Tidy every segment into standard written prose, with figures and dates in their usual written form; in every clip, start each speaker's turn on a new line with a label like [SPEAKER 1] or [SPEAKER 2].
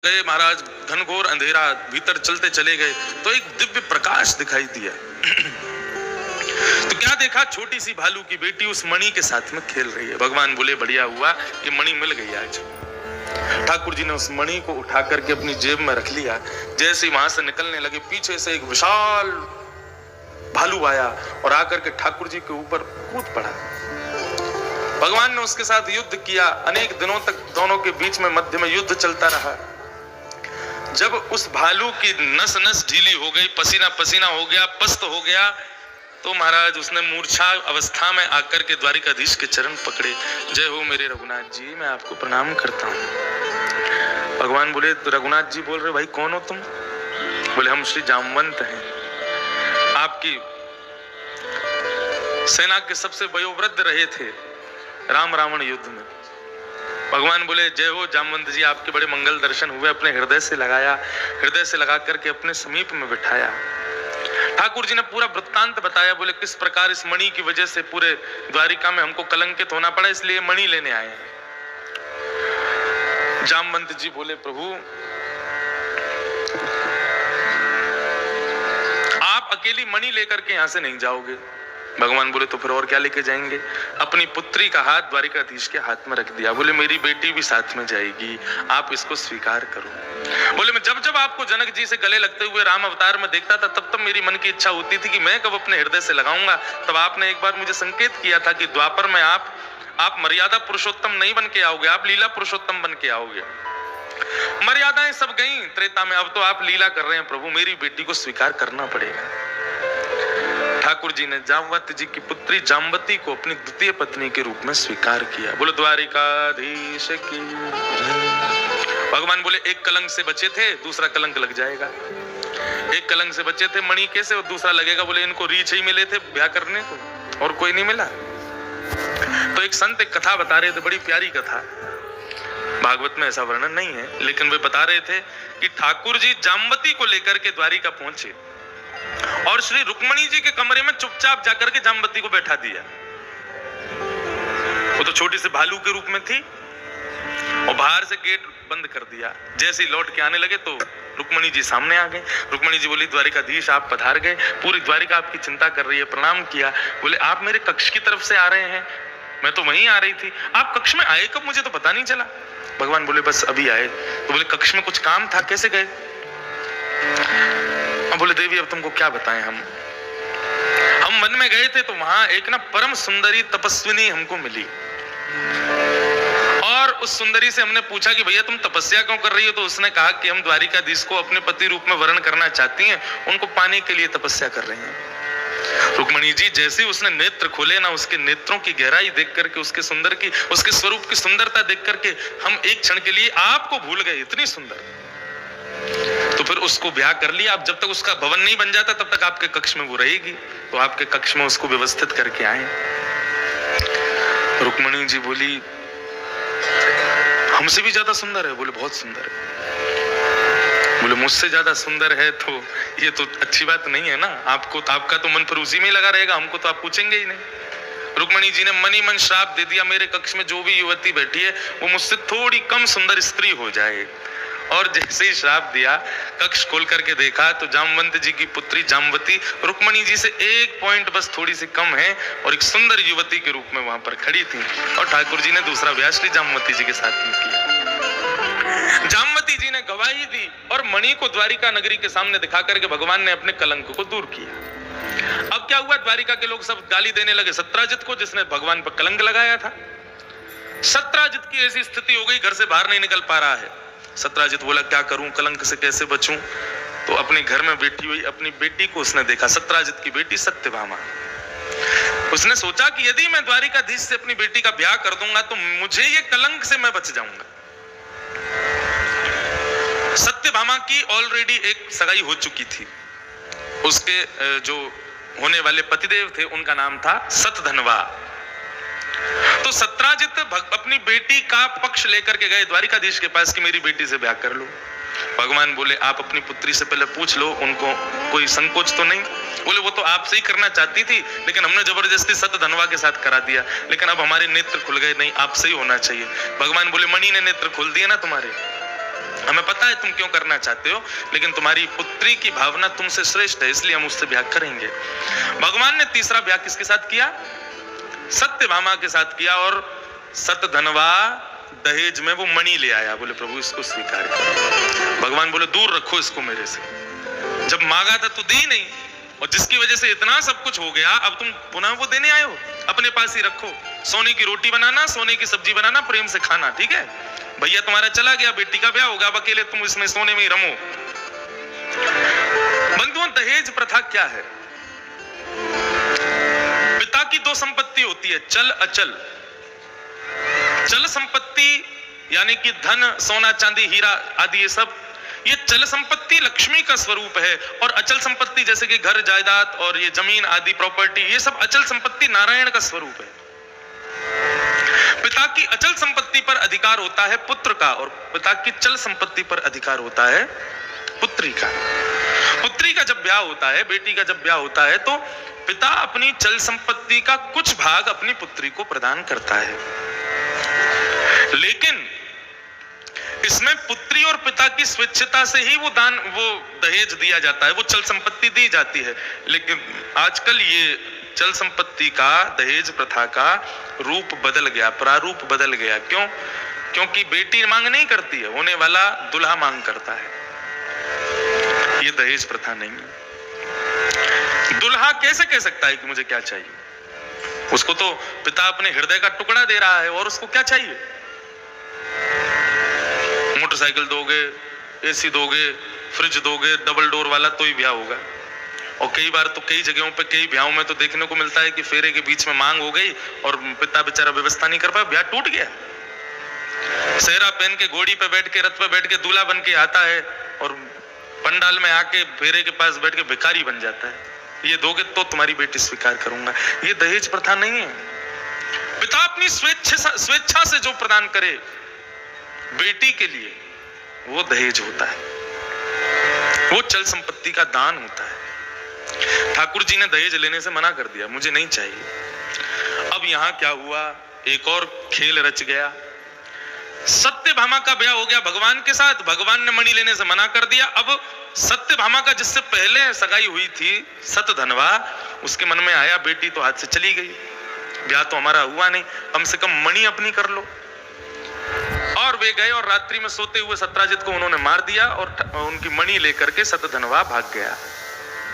[SPEAKER 1] गए महाराज, घनघोर अंधेरा, भीतर चलते चले गए तो एक दिव्य प्रकाश दिखाई दिया। तो क्या देखा, छोटी सी भालू की बेटी उस मणि के साथ में खेल रही है। भगवान बोले बढ़िया हुआ, ये मणि मिल गई आज। ठाकुर जी ने उस मणि को उठा करके अपनी जेब में रख लिया। जैसे ही वहां से निकलने लगे, पीछे से एक विशाल भालू आया और आकर के ठाकुर जी के ऊपर कूद पड़ा। भगवान ने उसके साथ युद्ध किया। अनेक दिनों तक दोनों के बीच में मध्य में युद्ध चलता रहा। जब उस भालू की नस नस ढीली हो गई, पसीना पसीना हो गया, पस्त हो गया, तो महाराज उसने मूर्छा अवस्था में आकर के द्वारिकाधीश के चरण पकड़े। जय हो मेरे रघुनाथ जी, मैं आपको प्रणाम करता हूँ। भगवान बोले, तो रघुनाथ जी बोल रहे, भाई कौन हो तुम? बोले, हम श्री जामवंत हैं, आपकी सेना के सबसे वयोवृद्ध रहे थे राम रावण युद्ध में। भगवान बोले, जय हो जामवंत जी, आपके बड़े मंगल दर्शन हुए। अपने हृदय से लगाया, हृदय से लगा करके अपने समीप में बिठाया। ठाकुर जी ने पूरा वृत्तांत बताया। बोले, किस प्रकार इस मणि की वजह से पूरे द्वारिका में हमको कलंकित होना पड़ा, इसलिए मणि लेने आए हैं। जामवंत जी बोले, प्रभु आप अकेली मणि लेकर के यहां से नहीं जाओगे। भगवान बोले, तो फिर और क्या लेके जाएंगे? अपनी पुत्री का हाथ द्वारिकाधीश के हाथ में रख दिया। बोले, मेरी बेटी भी साथ में जाएगी, आप इसको स्वीकार करो। बोले, मैं जब जब आपको जनक जी से गले लगते हुए राम अवतार में देखता था, तब तब मेरी मन की इच्छा होती थी कि मैं कब अपने हृदय से लगाऊंगा। तब आपने एक बार मुझे संकेत किया था कि द्वापर में आप मर्यादा पुरुषोत्तम नहीं बन के आओगे, आप लीला पुरुषोत्तम बन के आओगे। मर्यादाएं सब गई त्रेता में, अब तो आप लीला कर रहे हैं। प्रभु, मेरी बेटी को स्वीकार करना पड़ेगा। ठाकुर जी ने जामवंत जी की पुत्री जाम्बती को अपनी द्वितीय पत्नी के रूप में स्वीकार किया। बोलो द्वारिकाधीश की। भगवान बोले, एक कलंक से बचे थे, दूसरा कलंक लग जाएगा। एक कलंक से बचे थे मणि कैसे, और दूसरा लगेगा। बोले, इनको रीछ ही मिले थे ब्याह करने को, और कोई नहीं मिला। तो एक संत एक कथा बता रहे थे, बड़ी प्यारी कथा, भागवत में ऐसा वर्णन नहीं है, लेकिन वे बता रहे थे कि ठाकुर जी जाम्बती को लेकर के द्वारिका पहुंचे और श्री रुक्मणी जी के कमरे में चुपचाप जाकर के जाम्बती को बैठा दिया। वो तो छोटी सी भालू के रूप में थी, और बाहर से गेट बंद कर दिया। जैसे ही लौट के आने लगे तो रुक्मणी जी सामने आ गए। रुक्मणी जी बोली, द्वारिकाधीश आप पधार गए, पूरी द्वारिका आपकी चिंता कर रही है। प्रणाम किया। बोले, आप मेरे कक्ष की तरफ से आ रहे हैं? मैं तो वहीं आ रही थी। आप कक्ष में आए कब, मुझे तो पता नहीं चला। भगवान बोले, बस अभी आए। तो बोले, कक्ष में कुछ काम था, कैसे गए? बोले, देवी अब तुमको क्या बताएं, हम वन में गए थे तो वहां एक ना परम सुंदरी तपस्विनी हमको मिली, और उस सुंदरी से हमने पूछा कि भैया तुम तपस्या क्यों कर रही हो? तो उसने कहा कि हम द्वारिकाधीश को अपने पति रूप में वर्ण करना चाहती हैं, उनको पाने के लिए तपस्या कर रही हैं। रुक्मणी जी जैसे ही उसने नेत्र खोले ना, उसके नेत्रों की गहराई देख करके, उसके स्वरूप की सुंदरता देख करके हम एक क्षण के लिए आपको भूल गए, इतनी सुंदर। तो फिर उसको ब्याह कर लिया। अब जब तक उसका भवन नहीं बन जाता तब तक आपके कक्ष में वो रहेगी, तो आपके कक्ष में उसको व्यवस्थित करके आए। रुक्मणी जी बोली, हमसे भी ज्यादा सुंदर है? बोले, बहुत सुंदर है। बोले, मुझसे ज्यादा सुंदर है तो ये तो अच्छी बात नहीं है ना, आपका तो मन फिर उसी में लगा रहेगा, हमको तो आप पूछेंगे ही नहीं। रुक्मणी जी ने मन ही मन श्राप दे दिया, मेरे कक्ष में जो भी युवती बैठी है वो मुझसे थोड़ी कम सुंदर स्त्री हो जाए। और जैसे ही श्राप दिया, कक्ष खोल करके देखा तो जामवंत जी की पुत्री जाम्बती रुक्मणी जी से एक पॉइंट बस थोड़ी सी कम है, और एक सुंदर युवती के रूप में वहां पर खड़ी थी। और ठाकुर जी ने दूसरा ब्याह श्री जाम्बती जी के साथ में किया। जाम्बती जी ने गवाही दी और मणि को द्वारिका नगरी के सामने दिखा करके भगवान ने अपने कलंक को दूर किया। अब क्या हुआ, द्वारिका के लोग सब गाली देने लगे सत्राजित को, जिसने भगवान पर कलंक लगाया था। सत्राजित की ऐसी स्थिति हो गई, घर से बाहर नहीं निकल पा रहा है। सत्राजित बोला, क्या करूं, कलंक से कैसे बचूं? तो अपने घर में बैठी हुई अपनी बेटी को उसने देखा, सत्राजित की बेटी सत्यभामा। उसने सोचा कि यदि मैं द्वारिकाधीश से अपनी बेटी का ब्याह कर दूंगा तो मुझे ये कलंक से मैं बच जाऊंगा। सत्यभामा की ऑलरेडी एक सगाई हो चुकी थी। उसके जो होने वाले पतिदेव थे उनका नाम था सतधनवा। तो सत्राजित अपनी बेटी का पक्ष लेकर के गए द्वारिकाधीश के पास कि मेरी बेटी से ब्याह कर लो। भगवान बोले, आप अपनी पुत्री से पहले पूछ लो, उनको कोई संकोच तो नहीं? बोले, वो तो आपसे ही करना चाहती थी, लेकिन हमने जबरदस्ती सतधनवा के साथ करा दिया, लेकिन अब हमारे नेत्र खुल गए, नहीं आपसे ही होना चाहिए। भगवान बोले, मणि ने नेत्र खोल दिए ना तुम्हारे। हमें पता है तुम क्यों करना चाहते हो, लेकिन तुम्हारी पुत्री की भावना तुमसे श्रेष्ठ है, इसलिए हम उससे ब्याह करेंगे। भगवान ने तीसरा ब्याह किसके साथ किया? सत्यभामा के साथ किया। और सतधनवा दहेज में वो मणि ले आया। बोले प्रभु इसको स्वीकार करो। भगवान बोले दूर रखो इसको मेरे से, जब मांगा था तो दी नहीं, और जिसकी वजह से इतना सब कुछ हो गया, अब तुम पुनः वो देने आए हो, अपने पास ही रखो। सोने की रोटी बनाना, सोने की सब्जी बनाना, प्रेम से खाना, ठीक है? भैया तुम्हारा चला गया, बेटी का ब्याह होगा, अब अकेले तुम इसमें सोने में ही रमो। बंधुओं, दहेज प्रथा क्या है? पिता की दो संपत्ति होती है, चल अचल। चल संपत्ति यानी कि धन, सोना चांदी, हीरा आदि, ये सब, ये चल संपत्ति लक्ष्मी का स्वरूप है। और अचल संपत्ति जैसे कि घर जायदाद और ये जमीन आदि प्रॉपर्टी, ये सब अचल संपत्ति नारायण का स्वरूप है। पिता की अचल संपत्ति पर अधिकार होता है पुत्र का, और पिता की चल संपत्ति पर अधिकार होता है पुत्री का। पुत्री का जब ब्याह होता है, बेटी का जब ब्याह होता है, तो पिता अपनी चल संपत्ति का कुछ भाग अपनी पुत्री को प्रदान करता है। लेकिन इसमें पुत्री और पिता की स्वेच्छता से ही वो दान, वो दहेज दिया जाता है, वो चल संपत्ति दी जाती है। लेकिन आजकल ये चल संपत्ति का, दहेज प्रथा का रूप बदल गया, प्रारूप बदल गया। क्यों? क्योंकि बेटी मांग नहीं करती है, होने वाला दूल्हा मांग करता है। ये दहेज प्रथा नहीं है। दूल्हा कैसे कह सकता है कि मुझे क्या चाहिए? उसको तो पिता अपने हृदय का टुकड़ा दे रहा है, और उसको क्या चाहिए? मोटरसाइकिल दोगे, एसी दोगे, फ्रिज दोगे, डबल डोर वाला, तो ही ब्याह होगा। और कई बार तो कई जगहों पे, कई ब्याहों में तो देखने को मिलता है कि फेरे के बीच में मांग हो गई और पिता बेचारा व्यवस्था नहीं कर पाया, ब्याह टूट गया। सेहरा पहन के, घोड़ी पे बैठ के, रथ पे बैठ के दूल्हा बन के आता है, और पंडाल में आके फेरे के पास बैठ के भिखारी बन जाता है। ये दोगे तो तुम्हारी बेटी स्वीकार करूंगा। ये दहेज प्रथा नहीं है। पिता अपनी स्वेच्छा से जो प्रदान करे बेटी के लिए, वो दहेज होता है, वो चल संपत्ति का दान होता है। ठाकुर जी ने दहेज लेने से मना कर दिया, मुझे नहीं चाहिए। अब यहां क्या हुआ? एक और खेल रच गया। सत्यभामा का ब्याह हो गया भगवान के साथ, भगवान ने मणि लेने से मना कर दिया। अब सत्यभामा का जिससे पहले सगाई हुई थी, सतधनवा, उसके मन में आया बेटी तो हाथ से चली गई, ब्याह तो हमारा हुआ नहीं, कम से कम मणि अपनी कर लो। और वे गए और रात्रि में सोते हुए सत्राजित को उन्होंने मार दिया, और उनकी मणि लेकर के सतधनवा भाग गया।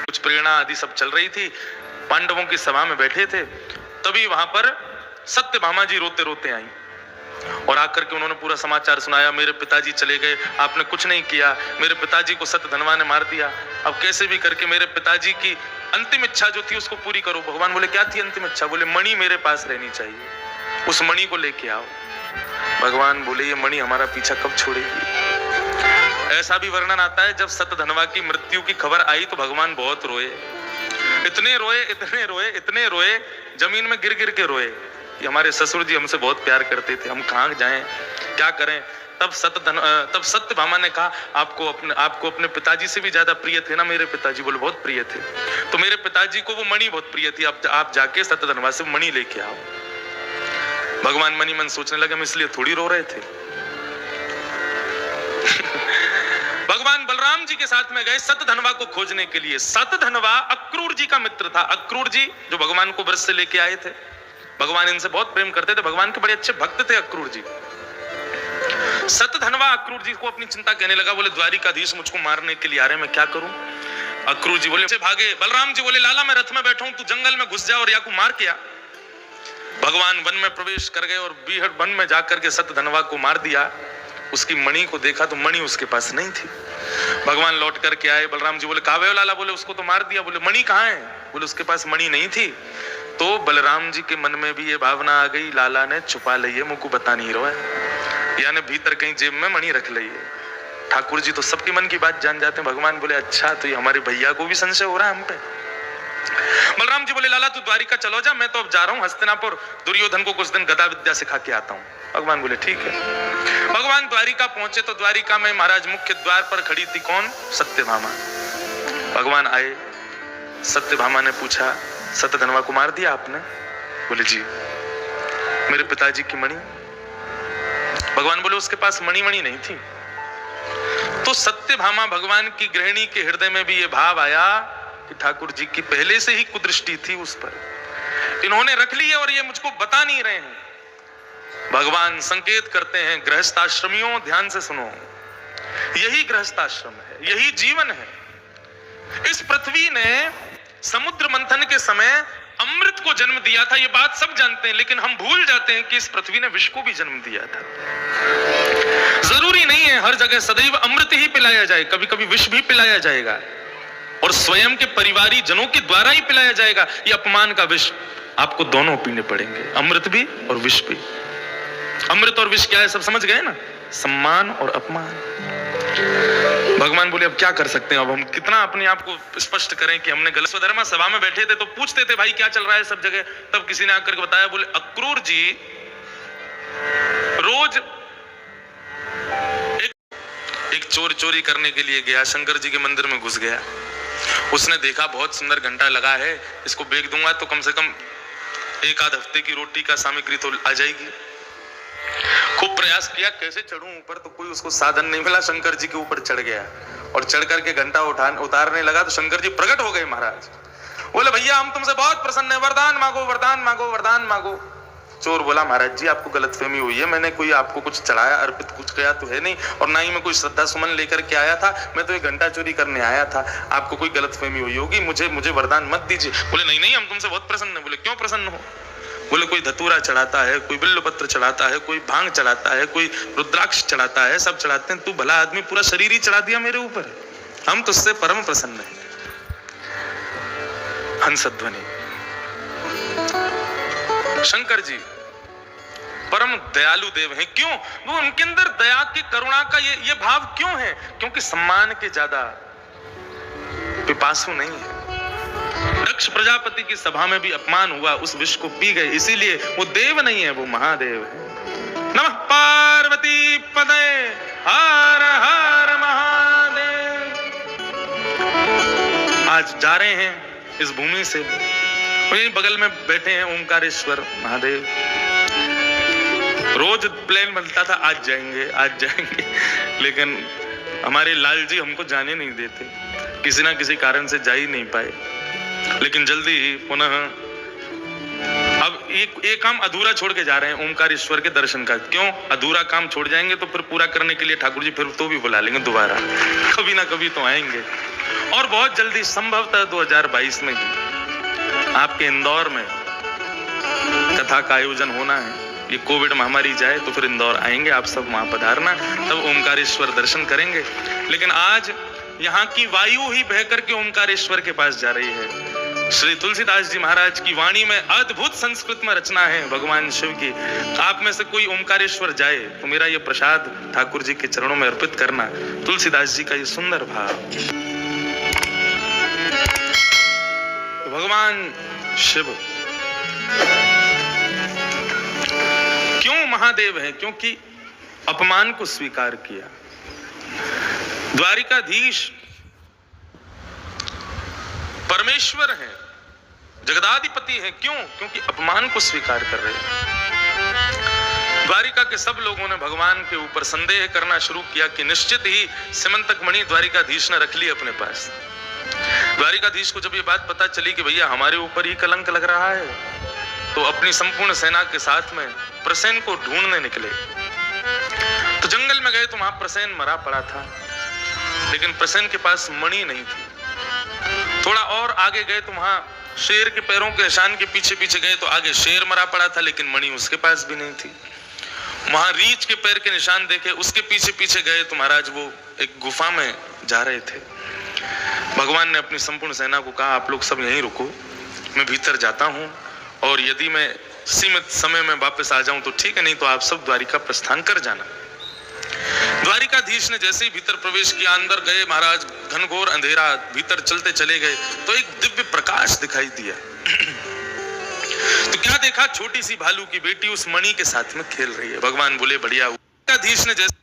[SPEAKER 1] कुछ प्रेरणा आदि सब चल रही थी, पांडवों की सभा में बैठे थे, तभी वहां पर सत्यभामा जी रोते रोते आई और आकर के उन्होंने पूरा समाचार सुनाया। मेरे पिताजी चले गए, आपने कुछ नहीं किया, मेरे पिताजी को सतधनवा ने मार दिया, अब कैसे भी करके मेरे पिताजी की अंतिम इच्छा जो थी उसको पूरी करो। भगवान बोले क्या थी अंतिम इच्छा? बोले मणि मेरे पास रहनी चाहिए, उस मणि को लेके आओ। भगवान बोले ये मणि हमारा पीछा कब छोड़ेगी? ऐसा भी वर्णन आता है, जब सतधनवा की मृत्यु की खबर आई तो भगवान बहुत रोए, इतने रोए, इतने रोए, इतने रोए, जमीन में गिर गिर के रोए। कि हमारे ससुर जी हमसे बहुत प्यार करते थे, हम कहाँ जाएं, क्या करें? तब सत्यभामा ने कहा आपको अपने पिताजी से भी ज्यादा प्रिय थे ना मेरे पिताजी? बोले बहुत प्रिय थे। तो मेरे पिताजी को वो मणि बहुत प्रिय थी, अब आप जाके सतधनवा से मणि लेके आओ। भगवान मनी मन सोचने लगे हम इसलिए थोड़ी रो रहे थे। भगवान बलराम जी के साथ में गए सतधनवा को खोजने के लिए। सतधनवा अक्रूर जी का मित्र था। अक्रूर जी जो भगवान को ब्रज से लेके आए थे, भगवान इनसे बहुत प्रेम करते थे, भगवान के बड़े अच्छे भक्त थे अक्रूर जी। सतधनवा अक्रूर जी को अपनी चिंता कहने लगा, बोले द्वारिकाधीश मुझको मारने के लिए आ रहे, मैं क्या करूं? अक्रूर जी बोले भागे। बलराम जी बोले लाला मैं रथ में बैठा हूं, तू जंगल में घुस जा और या को मार के आ। भगवान वन में प्रवेश कर गए और बीहड़ वन में जाकर के सतधनवा को मार दिया। उसकी मणि को देखा तो मणि उसके पास नहीं थी। भगवान लौट करके आए। बलराम जी बोले कहाँ हो लाला? बोले उसको तो मार दिया। बोले मणि कहाँ है? बोले उसके पास मणि नहीं थी। तो बलराम जी के मन में भी ये भावना आ गई, लाला ने छुपा ली है, मुझको बता नहीं रहा है, यानी भीतर कहीं जेब में मणि रख ली है। ठाकुर जी तो सबके मन की बात जान जाते हैं। भगवान बोले अच्छा, तो ये हमारे भैया को भी संशय हो रहा है हम पे। बलराम जी बोले लाला तू द्वारिका चलो जा, मैं तो अब जा रहा हूँ हस्तिनापुर, दुर्योधन को कुछ दिन गदा विद्या सिखा के आता हूँ। भगवान बोले ठीक है। भगवान द्वारिका पहुंचे तो द्वारिका में महाराज मुख्य द्वार पर खड़ी थी कौन? सत्यभामा। भगवान आए, सत्यभामा ने पूछा सतधनवा को मार दिया आपने? बोले जी। मेरे पिताजी की मणि? भगवान बोले उसके पास मणि नहीं थी। तो सत्यभामा भगवान की गृहिणी के हृदय में भी ये भाव आया कि ठाकुर जी की पहले से ही कुदृष्टि थी उस पर, इन्होंने रख ली है और ये मुझको बता नहीं रहे हैं। भगवान संकेत करते हैं, गृहस्थाश्रमियों ध्यान से सुनो, यही गृहस्थाश्रम है, यही जीवन है। इस पृथ्वी ने समुद्र मंथन के समय अमृत को जन्म दिया था, ये बात सब जानते हैं, लेकिन हम भूल जाते हैं कि इस पृथ्वी ने विष को भी जन्म दिया था। जरूरी नहीं है हर जगह सदैव अमृत ही पिलाया जाए, कभी कभी विष भी पिलाया जाएगा और स्वयं के परिवारी जनों के द्वारा ही पिलाया जाएगा। ये अपमान का विष आपको दोनों पीने पड़ेंगे, अमृत भी और विष भी। अमृत और विष क्या है सब समझ गए ना, सम्मान और अपमान। भगवान बोले अब क्या कर सकते हैं, अब हम कितना अपने आप को स्पष्ट करें कि हमने गलत। स्वधर्मा सभा में बैठे थे तो पूछते थे भाई क्या चल रहा है सब जगह, तब किसी ने आकर के बताया, बोले अक्रूर जी रोज एक चोर चोरी करने के लिए गया, शंकर जी के मंदिर में घुस गया। उसने देखा बहुत सुंदर घंटा लगा है, इसको बेच दूंगा तो कम से कम एक आध हफ्ते की रोटी का सामग्री तो आ जाएगी। खूब प्रयास किया कैसे चढ़ूं ऊपर, तो कोई उसको साधन नहीं मिला, शंकर जी के ऊपर चढ़ गया और चढ़ करके घंटा उतारने लगा तो शंकर जी प्रकट हो गए। महाराज बोले भैया हम तुमसे बहुत प्रसन्न है, वरदान मांगो वरदान मांगो वरदान मांगो। चोर बोला महाराज जी आपको गलतफहमी हुई है, मैंने कोई आपको कुछ चढ़ाया अर्पित कुछ किया तो है नहीं, और ना ही मैं कोई श्रद्धा सुमन लेकर के आया था, मैं तो एक घंटा चोरी करने आया था, आपको कोई गलतफहमी हुई होगी, मुझे वरदान मत दीजिए। बोले नहीं नहीं हम तुमसे बहुत प्रसन्न है। बोले क्यों प्रसन्न हो? बोले कोई धतूरा चढ़ाता है, कोई बिल्वपत्र चढ़ाता है, कोई भांग चढ़ाता है, कोई रुद्राक्ष चढ़ाता है, सब चढ़ाते हैं, तू भला आदमी पूरा शरीर ही चढ़ा दिया मेरे ऊपर, हम तो उससे परम प्रसन्न हैं। हंसध्वनि शंकर जी परम दयालु देव हैं। क्यों? वो उनके अंदर दया की करुणा का ये भाव क्यों है? क्योंकि सम्मान के ज्यादा पिपासु नहीं है। दक्ष प्रजापति की सभा में भी अपमान हुआ, उस विष को पी गए, इसीलिए वो देव नहीं है, वो महादेव है। नमः पार्वती पदे हर हर महादेव। आज जा रहे हैं इस भूमि से, वहीं बगल में बैठे हैं ओंकारेश्वर महादेव। रोज प्लान बनता था आज जाएंगे, लेकिन हमारे लाल जी हमको जाने नहीं देते, किसी ना किसी कारण से जा ही नहीं पाए। लेकिन जल्दी ही पुनः अब एक काम अधूरा छोड़ के जा रहे हैं ओंकारेश्वर के दर्शन का। क्यों? अधूरा काम छोड़ जाएंगे तो फिर पूरा करने के लिए ठाकुर जी फिर तो भी बुला लेंगे दोबारा, कभी ना कभी तो आएंगे। और बहुत जल्दी संभवतः 2022 में ही आपके इंदौर में कथा का आयोजन होना है। ये कोविड महामारी जाए तो फिर इंदौर आएंगे, आप सब वहां पधारना, तब ओंकारेश्वर दर्शन करेंगे। लेकिन आज यहाँ की वायु ही बह करके ओंकारेश्वर के पास जा रही है। श्री तुलसीदास जी महाराज की वाणी में अद्भुत संस्कृत में रचना है भगवान शिव की। आप में से कोई ओंकारेश्वर जाए तो मेरा ये प्रसाद ठाकुर जी के चरणों में अर्पित करना। तुलसीदास जी का ये सुंदर भाव। भगवान शिव क्यों महादेव है? क्योंकि अपमान को स्वीकार किया। द्वारिकाधीश परमेश्वर है, जगदाधिपति है। क्यों? क्योंकि अपमान को स्वीकार कर रहे हैं। द्वारिका के सब लोगों ने भगवान के ऊपर संदेह करना शुरू किया कि निश्चित ही सिमंतक मणि द्वारिकाधीश ने रख ली अपने पास। द्वारिकाधीश को जब ये बात पता चली कि भैया हमारे ऊपर ही कलंक लग रहा है, तो अपनी संपूर्ण सेना के साथ में प्रसेन को ढूंढने निकले। तो जंगल में गए तो वहां प्रसेन मरा पड़ा था, लेकिन प्रसेन के पास मणि नहीं थी। थोड़ा और आगे गए तो वहां शेर के पैरों के निशान के पीछे पीछे गए तो आगे शेर मरा पड़ा था, लेकिन मणि उसके पास भी नहीं थी। वहां रीछ के पैर के निशान देखे, उसके पीछे पीछे गए तो महाराज वो एक गुफा में जा रहे थे। भगवान ने अपनी संपूर्ण सेना को कहा आप लोग सब यहीं रुको, मैं भीतर जाता हूं, और यदि मैं सीमित समय में वापस आ जाऊं तो ठीक है, नहीं तो आप सब द्वारिका प्रस्थान कर जाना। द्वारिकाधीश ने जैसे ही भीतर प्रवेश किया, अंदर गए महाराज, घनघोर अंधेरा, भीतर चलते चले गए तो एक दिव्य प्रकाश दिखाई दिया। तो क्या देखा? छोटी सी भालू की बेटी उस मणि के साथ में खेल रही है। भगवान बोले बढ़िया। द्वारिकाधीश ने जैसे